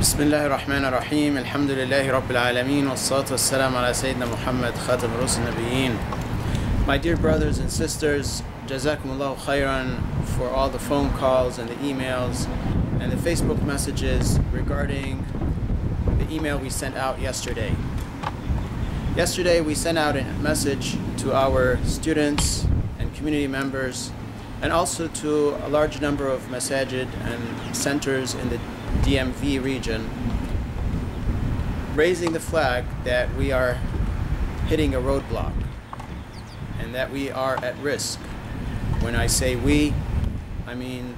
بسم الله الرحمن الرحيم الحمد لله رب العالمين والصلاة والسلام على سيدنا محمد خاتم الرسل النبيين. My dear brothers and sisters, Jazakumullahu khairan for all the phone calls and the emails and the Facebook messages regarding the email we sent out yesterday. Yesterday we sent out a message to our students and community members and also to a large number of masajid and centers in the DMV region, raising the flag that we are hitting a roadblock and that we are at risk. When I say we, I mean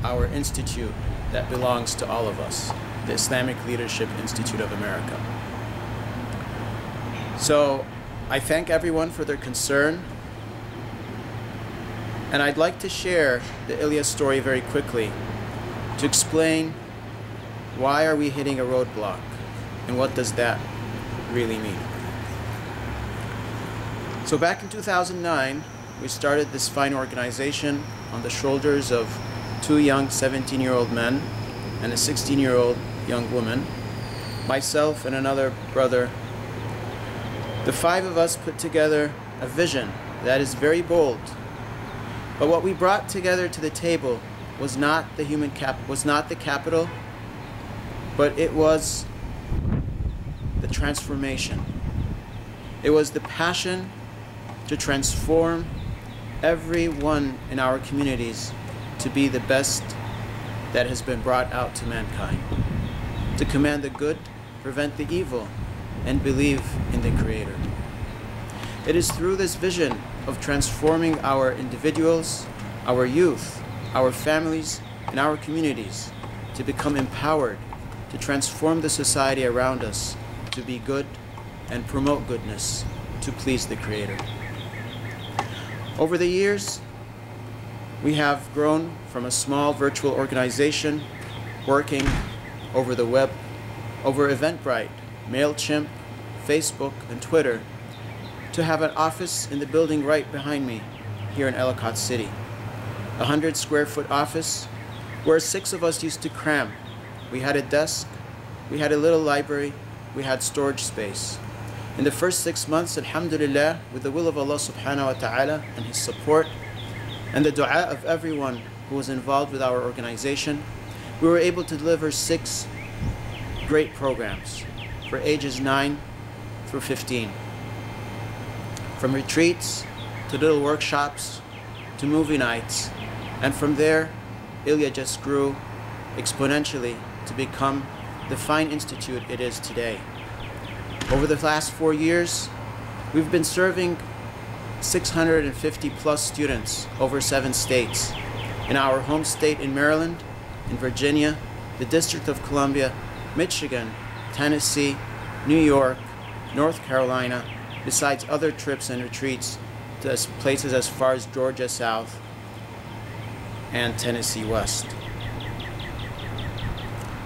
our institute that belongs to all of us, the Islamic Leadership Institute of America. So I thank everyone for their concern, and I'd like to share the ILIA story very quickly to explain why are we hitting a roadblock and what does that really mean. So back in 2009, we started this fine organization on the shoulders of two young 17-year-old men and a 16-year-old young woman, myself and another brother. The five of us put together a vision that is very bold, but what we brought together to the table was not the capital, but it was the transformation. It was the passion to transform everyone in our communities to be the best that has been brought out to mankind, to command the good, prevent the evil, and believe in the Creator. It is through this vision of transforming our individuals, our youth, our families, and our communities to become empowered, to transform the society around us, to be good and promote goodness, to please the Creator. Over the years, we have grown from a small virtual organization working over the web, over Eventbrite, MailChimp, Facebook, and Twitter, to have an office in the building right behind me here in Ellicott City. A 100-square-foot office where 6 of us used to cram. We had a desk, we had a little library, we had storage space. In the first 6 months, alhamdulillah, with the will of Allah subhanahu wa ta'ala and His support and the dua of everyone who was involved with our organization, we were able to deliver 6 great programs for ages 9 through 15. From retreats to little workshops to movie nights, and from there ILIA just grew exponentially to become the fine institute it is today. Over the last 4 years, we've been serving 650 plus students over 7 states. In our home state in Maryland, in Virginia, the District of Columbia, Michigan, Tennessee, New York, North Carolina, besides other trips and retreats to places as far as Georgia South and Tennessee West.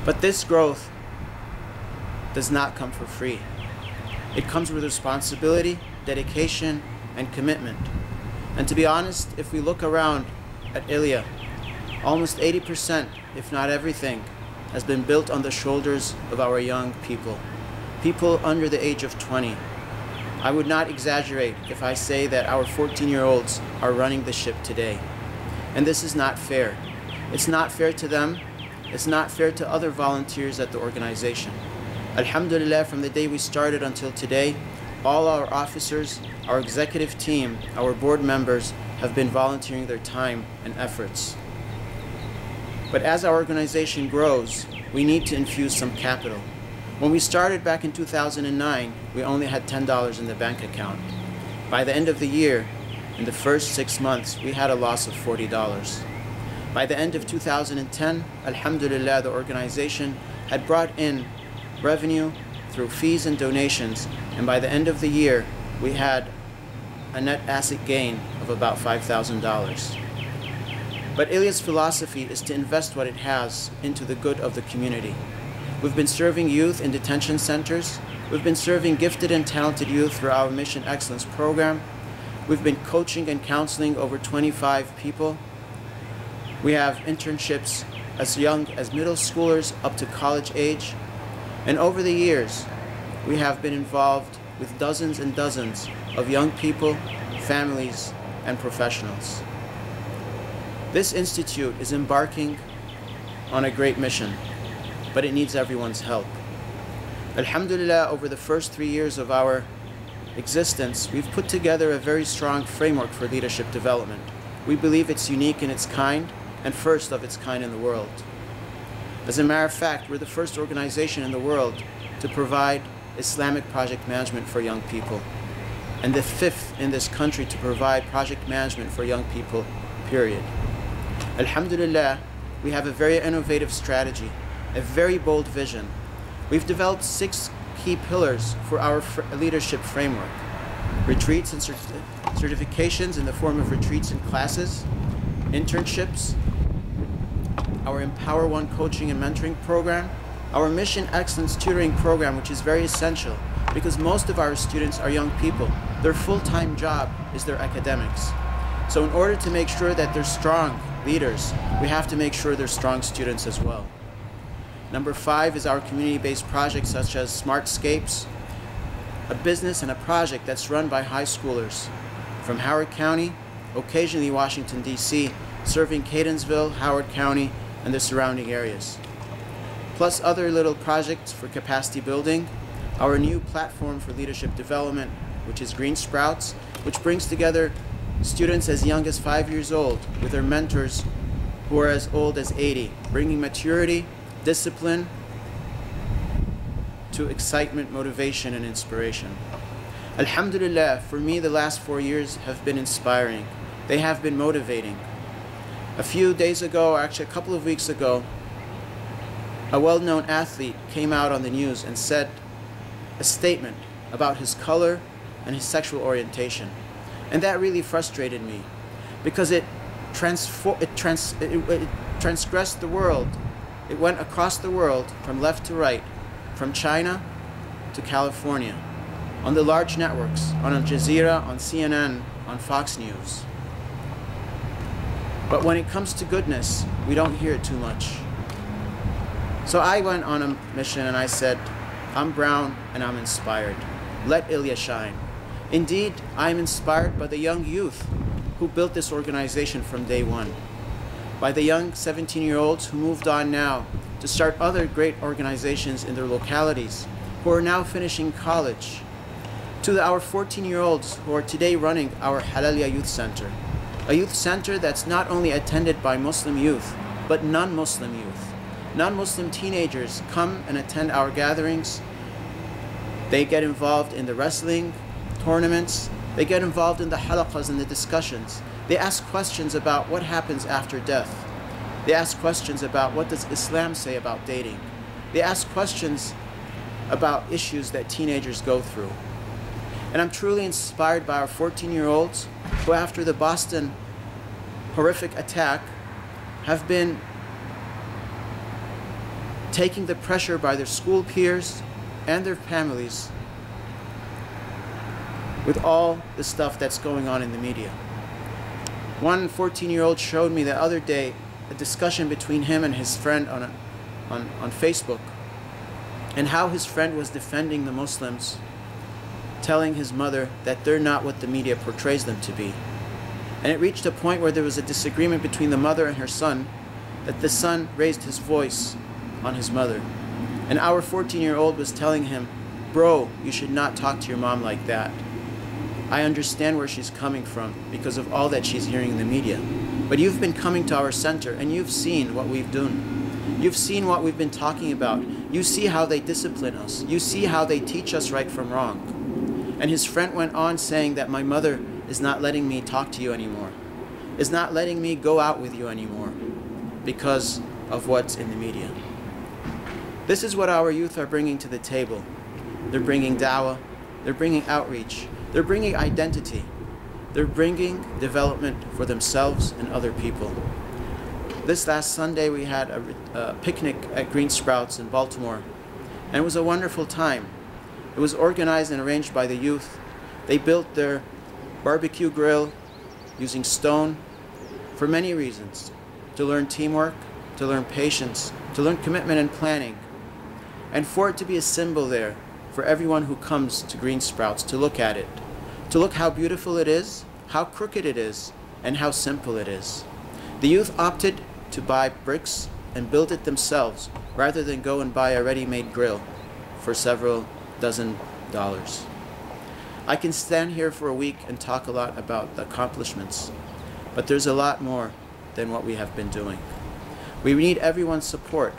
But this growth does not come for free. It comes with responsibility, dedication, and commitment. And to be honest, if we look around at ILIA, almost 80%, if not everything, has been built on the shoulders of our young people, people under the age of 20. I would not exaggerate if I say that our 14-year-olds are running the ship today. And this is not fair. It's not fair to them. It's not fair to other volunteers at the organization. Alhamdulillah, from the day we started until today, all our officers, our executive team, our board members have been volunteering their time and efforts. But as our organization grows, we need to infuse some capital. When we started back in 2009, we only had $10 in the bank account. By the end of the year, in the first 6 months, we had a loss of $40. By the end of 2010, alhamdulillah, the organization had brought in revenue through fees and donations, and by the end of the year, we had a net asset gain of about $5,000. But ILIA's philosophy is to invest what it has into the good of the community. We've been serving youth in detention centers. We've been serving gifted and talented youth through our Mission Excellence program. We've been coaching and counseling over 25 people. We have internships as young as middle schoolers up to college age. And over the years, we have been involved with dozens and dozens of young people, families, and professionals. This institute is embarking on a great mission, but it needs everyone's help. Alhamdulillah, over the first 3 years of our existence, we've put together a very strong framework for leadership development. We believe it's unique in its kind and first of its kind in the world. As a matter of fact, we're the first organization in the world to provide Islamic project management for young people, and the 5th in this country to provide project management for young people, period. Alhamdulillah, we have a very innovative strategy, a very bold vision. We've developed 6 key pillars for our leadership framework: retreats and certifications in the form of retreats and classes, internships, our Empower One coaching and mentoring program, our Mission Excellence tutoring program, which is very essential because most of our students are young people. Their full-time job is their academics. So in order to make sure that they're strong leaders, we have to make sure they're strong students as well. Number 5 is our community-based projects such as Smartscapes, a business and a project that's run by high schoolers from Howard County, occasionally Washington, D.C., serving Catonsville, Howard County, and the surrounding areas. Plus other little projects for capacity building, our new platform for leadership development, which is Green Sprouts, which brings together students as young as 5 years old with their mentors who are as old as 80, bringing maturity, discipline to excitement, motivation, and inspiration. Alhamdulillah, for me the last 4 years have been inspiring. They have been motivating. A few days ago, or actually a couple of weeks ago, a well-known athlete came out on the news and said a statement about his color and his sexual orientation. And that really frustrated me because it transgressed the world. It went across the world from left to right, from China to California, on the large networks, on Al Jazeera, on CNN, on Fox News. But when it comes to goodness, we don't hear it too much. So I went on a mission and I said, I'm brown and I'm inspired. Let ILIA shine. Indeed, I'm inspired by the young youth who built this organization from day one, by the young 17-year-olds who moved on now to start other great organizations in their localities, who are now finishing college, to our 14-year-olds who are today running our ILIA Youth Center, a youth center that's not only attended by Muslim youth, but non-Muslim youth. Non-Muslim teenagers come and attend our gatherings. They get involved in the wrestling tournaments. They get involved in the halaqas and the discussions. They ask questions about what happens after death. They ask questions about what does Islam say about dating. They ask questions about issues that teenagers go through. And I'm truly inspired by our 14-year-olds who, after the Boston horrific attack, have been taking the pressure by their school peers and their families with all the stuff that's going on in the media. One 14-year-old showed me the other day a discussion between him and his friend on Facebook, and how his friend was defending the Muslims, telling his mother that they're not what the media portrays them to be. And it reached a point where there was a disagreement between the mother and her son, that the son raised his voice on his mother. And our 14-year-old was telling him, bro, you should not talk to your mom like that. I understand where she's coming from because of all that she's hearing in the media. But you've been coming to our center and you've seen what we've done. You've seen what we've been talking about. You see how they discipline us. You see how they teach us right from wrong. And his friend went on saying that my mother is not letting me talk to you anymore, is not letting me go out with you anymore because of what's in the media. This is what our youth are bringing to the table. They're bringing dawah, they're bringing outreach, they're bringing identity, they're bringing development for themselves and other people. This last Sunday we had a picnic at Green Sprouts in Baltimore, and it was a wonderful time. It was organized and arranged by the youth. They built their barbecue grill using stone for many reasons: to learn teamwork, to learn patience, to learn commitment and planning, and for it to be a symbol there for everyone who comes to Green Sprouts to look at it, to look how beautiful it is, how crooked it is, and how simple it is. The youth opted to buy bricks and build it themselves rather than go and buy a ready-made grill for several dozen dollars. I can stand here for a week and talk a lot about the accomplishments, but there's a lot more than what we have been doing. We need everyone's support.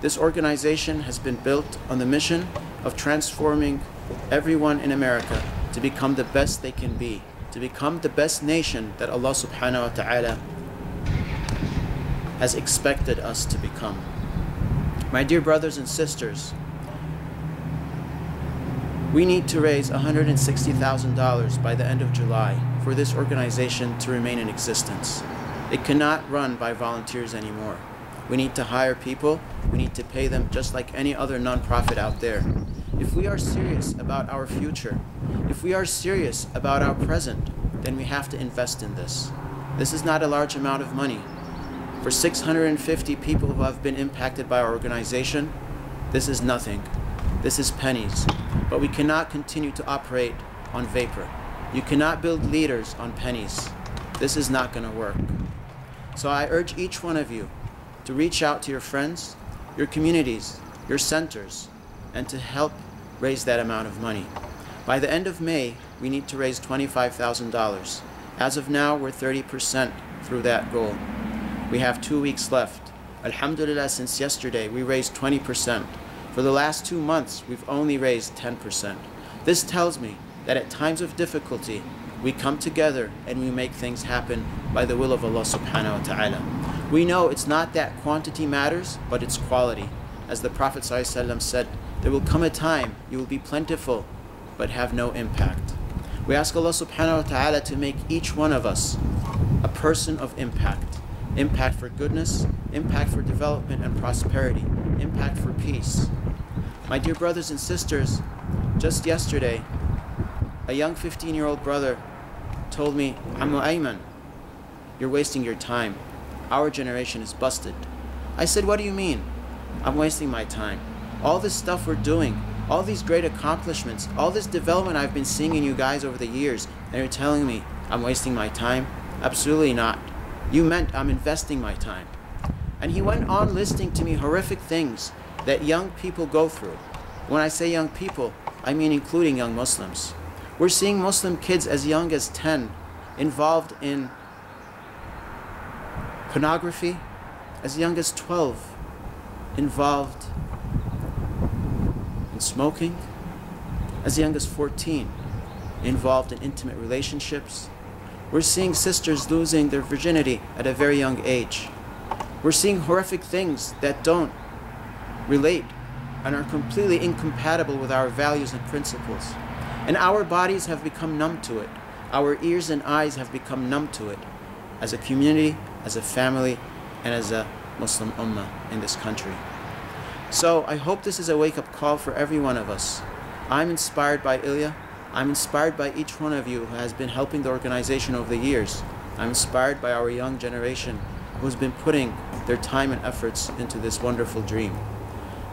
This organization has been built on the mission of transforming everyone in America to become the best they can be, to become the best nation that Allah subhanahu wa ta'ala has expected us to become. My dear brothers and sisters, we need to raise $160,000 by the end of July for this organization to remain in existence. It cannot run by volunteers anymore. We need to hire people. We need to pay them just like any other nonprofit out there. If we are serious about our future, if we are serious about our present, then we have to invest in this. This is not a large amount of money. For 650 people who have been impacted by our organization, this is nothing. This is pennies. But we cannot continue to operate on vapor. You cannot build leaders on pennies. This is not going to work. So I urge each one of you to reach out to your friends, your communities, your centers, and to help raise that amount of money. By the end of May, we need to raise $25,000. As of now, we're 30% through that goal. We have 2 weeks left. Alhamdulillah, since yesterday, we raised 20%. For the last 2 months, we've only raised 10%. This tells me that at times of difficulty, we come together and we make things happen by the will of Allah subhanahu wa ta'ala. We know it's not that quantity matters, but it's quality. As the Prophet ﷺ said, there will come a time you will be plentiful, but have no impact. We ask Allah subhanahu wa ta'ala to make each one of us a person of impact. Impact for goodness, impact for development and prosperity, impact for peace. My dear brothers and sisters, just yesterday, a young 15-year-old brother told me, Ammu Ayman, you're wasting your time. Our generation is busted. I said, what do you mean? I'm wasting my time. All this stuff we're doing, all these great accomplishments, all this development I've been seeing in you guys over the years, and you're telling me I'm wasting my time? Absolutely not. You meant I'm investing my time. And he went on listing to me horrific things that young people go through. When I say young people, I mean including young Muslims. We're seeing Muslim kids as young as 10 involved in pornography, as young as 12 involved in smoking, as young as 14 involved in intimate relationships. We're seeing sisters losing their virginity at a very young age. We're seeing horrific things that don't relate and are completely incompatible with our values and principles. And our bodies have become numb to it. Our ears and eyes have become numb to it as a community, as a family, and as a Muslim ummah in this country. So I hope this is a wake-up call for every one of us. I'm inspired by ILIA. I'm inspired by each one of you who has been helping the organization over the years. I'm inspired by our young generation who's been putting their time and efforts into this wonderful dream.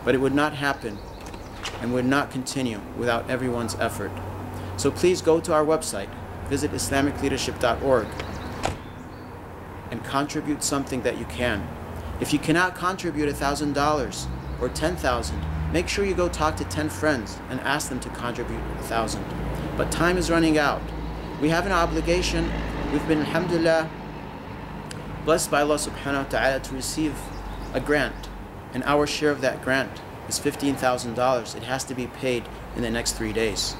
But it would not happen and would not continue without everyone's effort. So please go to our website, visit islamicleadership.org, and contribute something that you can. If you cannot contribute $1,000 or $10,000, make sure you go talk to 10 friends and ask them to contribute $1,000. But time is running out. We have an obligation. We've been, alhamdulillah, blessed by Allah subhanahu wa ta'ala to receive a grant. And our share of that grant is $15,000. It has to be paid in the next 3 days.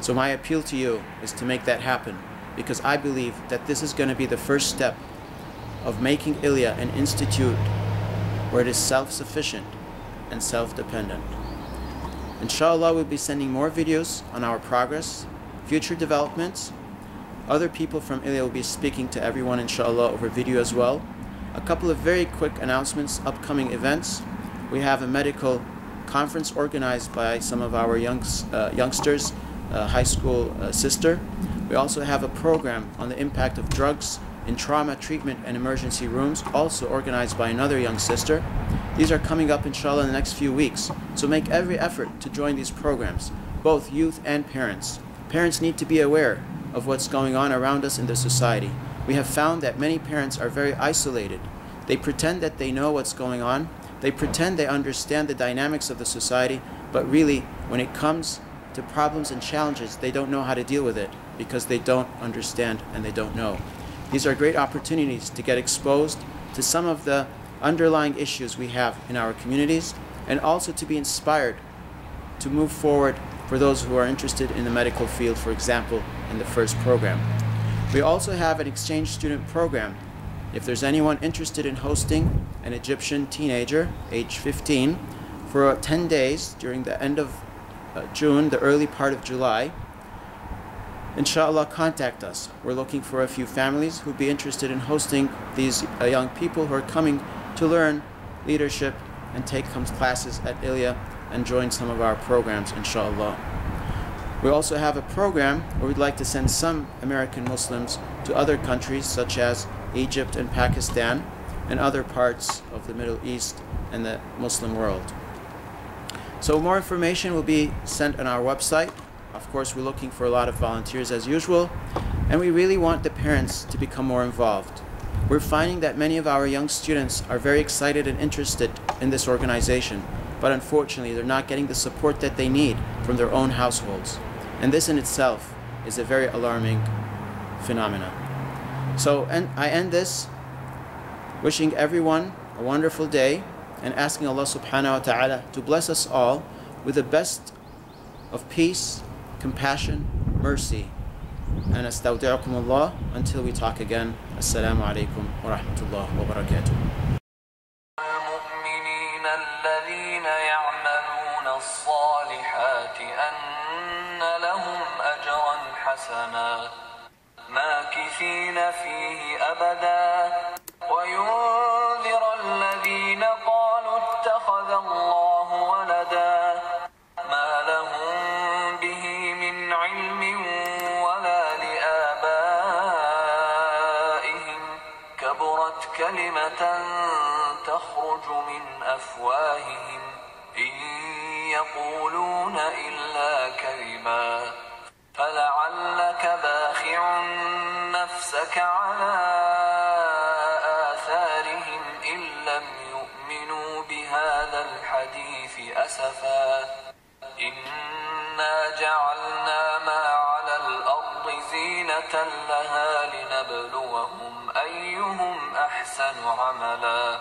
So my appeal to you is to make that happen, because I believe that this is going to be the first step of making ILIA an institute where it is self-sufficient and self-dependent. Inshallah, we'll be sending more videos on our progress, future developments. Other people from ILIA will be speaking to everyone, inshallah, over video as well. A couple of very quick announcements, upcoming events. We have a medical conference organized by some of our youngsters, high school sister. We also have a program on the impact of drugs in trauma treatment and emergency rooms, also organized by another young sister. These are coming up inshallah in the next few weeks. So make every effort to join these programs, both youth and parents. Parents need to be aware of what's going on around us in the society. We have found that many parents are very isolated. They pretend that they know what's going on. They pretend they understand the dynamics of the society, but really, when it comes to problems and challenges, they don't know how to deal with it because they don't understand and they don't know. These are great opportunities to get exposed to some of the underlying issues we have in our communities, and also to be inspired to move forward for those who are interested in the medical field, for example, in the first program. We also have an exchange student program. If there's anyone interested in hosting an Egyptian teenager, age 15, for 10 days during the end of June, the early part of July, inshallah, contact us. We're looking for a few families who'd be interested in hosting these young people who are coming to learn leadership and take some classes at ILIA and join some of our programs, inshallah. We also have a program where we'd like to send some American Muslims to other countries such as Egypt and Pakistan and other parts of the Middle East and the Muslim world. So more information will be sent on our website. Of course, we're looking for a lot of volunteers as usual, and we really want the parents to become more involved. We're finding that many of our young students are very excited and interested in this organization, but unfortunately they're not getting the support that they need from their own households. And this in itself is a very alarming phenomenon. So I end this wishing everyone a wonderful day and asking Allah subhanahu wa ta'ala to bless us all with the best of peace, compassion, mercy. And astawdi'ukum Allah until we talk again. Assalamu alaikum wa rahmatullahi wa barakatuh. ماكثين فيه أبدا وينذر الذين قالوا اتخذ الله ولدا ما لهم به من علم ولا لآبائهم كبرت كلمة تخرج من أفواههم إن يقولون إلا كذبا فلعلك باخع نفسك على آثارهم إن لم يؤمنوا بهذا الحديث أسفا إنا جعلنا ما على الأرض زينة لها لنبلوهم أيهم أحسن عملا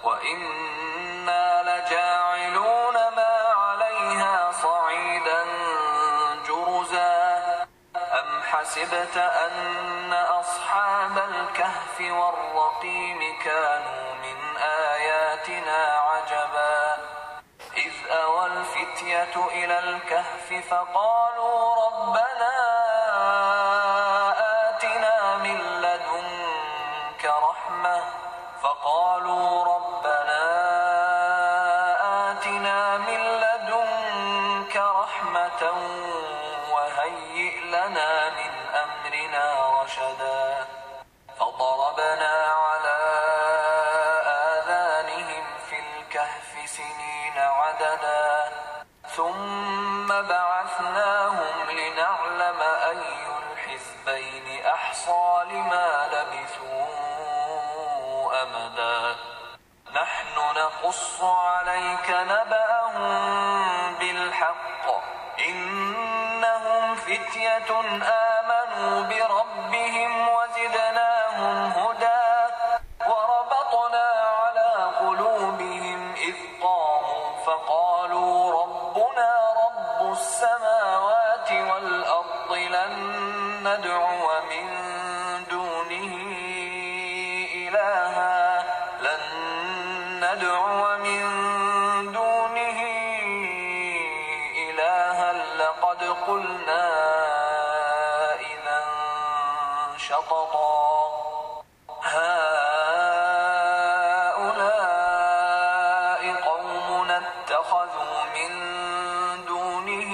وإنا لجاعلون ما عليها صعيدا حسبت أن أصحاب الكهف والرقيم كانوا من آياتنا عجبا إذ أوى الفتية إلى الكهف فقالوا ربنا آتنا من لدنك رحمة وهيئ لنا من أمرنا رشدا فضربنا على آذانهم في الكهف سنين عددا ثم بعثناهم لنعلم أي الحزبين أحصى لما لبثوا أمدا نحن نقص عليك نبأهم بالحق إنهم فتية آمنوا بربهم وزدناهم هدى وربطنا على قلوبهم إذ قاموا فقالوا ربنا رب السماوات والأرض لن ندعو من دونه إلها لقد قلنا إذا شططا هؤلاء قومنا اتخذوا من دونه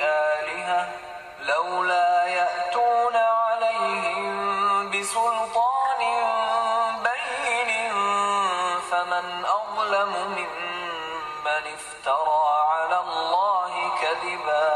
آلهة لولا يأتون عليهم كذبا